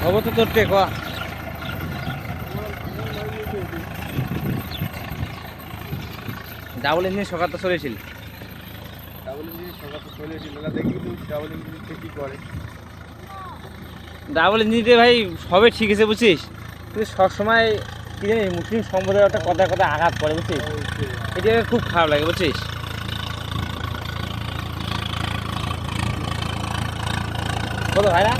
খবর তো তোর টেক ডাবল ইঞ্জিন সকাল তো চলেছিল। ডাবল ইঞ্জিন সকাল তো চলেছিল, দেখি তো ডাবল ইঞ্জিন কি করে। ডাবল ইঞ্জিনতে ভাই সবে ঠিক আছে বুঝছিস, কিন্তু সবসময় কি জানিস মুসলিম সম্প্রদায়ের একটা কথা কথা আঘাত করে বুঝছিস, এটা খুব খারাপ লাগে বুঝছিস। কত ভাই না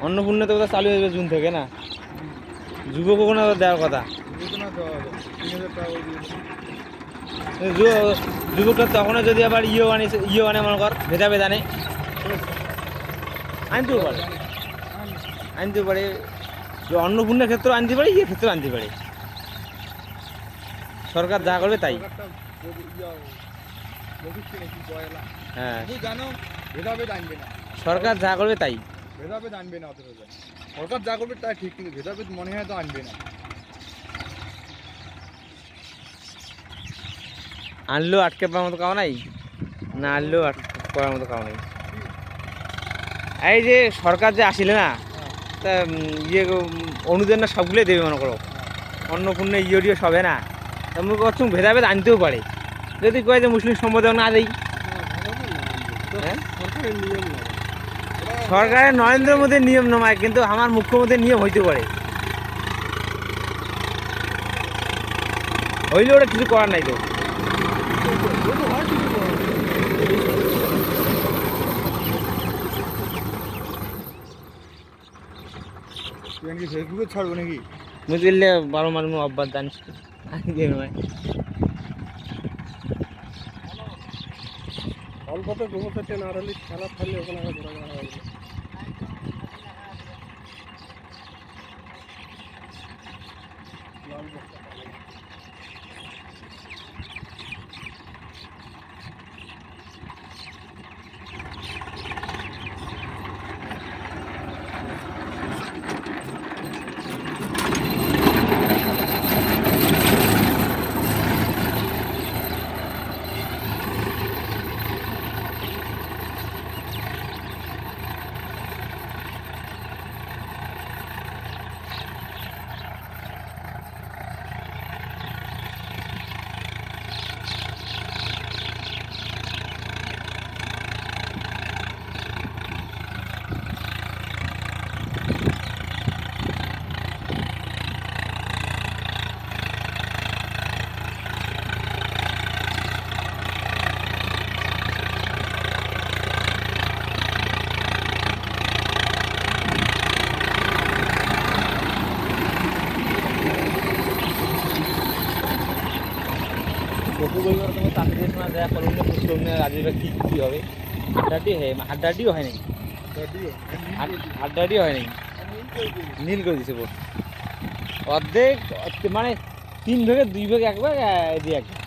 অন্নপূর্ণা তো চালু হয়ে যাবে জুন থেকে না, যুবক কোনো দেওয়ার কথা। যুবকটা তখন যদি আবার ইয়ে আনে মনে কর ভেদা ভেদানে আনতেও পারে অন্নপূর্ণার ক্ষেত্রেও আনতে পারে, ইয়ে ক্ষেত্রেও আনতে পারে। সরকার যা করবে তাই। হ্যাঁ ভেদাভেদ আনবে না, সরকার যা করবে তাই। ভেদাভেদ আনবে না, সরকার যা করবে তাই ঠিক, কিন্তু ভেদাভেদ মনে হয় তো আনবে না। আনলেও আটকে পাওয়ার মতো কাও নাই, না আনলেও আটকে পাওয়ার মতো কাও নাই। এই যে সরকার যে আসিলে না, তা ইয়ে অনুদান না সবগুলোই দেবে মনে করো, অন্নপূর্ণা ইয়ে সবে না, তেমন করছো ভেদাভেদ আনতেও পারে। যদি কয় যে মুসলিম সম্প্রদায় না দেই, সরকারের নরেন্দ্র মোদীর নিয়ম নয়, কিন্তু আমার মুখ্যমন্ত্রীর নিয়ম হইতে পারে, হইলে ওটা কিছু করার নাই তো। ফেসবুকে ছাড়বো নাকি? বুঝলে 12 মাস অব্বাস জানিস অল্প তো গোবর চারটে না হলে খেলা থাকলে ওখানে ঘোরাঘোরা হবে। কি হবে হাড্ডাটিও হয় নাই, হাড্ডাটিও হয় নাই, নীল করে দিছে অর্ধেক, মানে 3 ভাগে 2 ভাগ 1 ভাগ দিয়ে 1 ভাগ।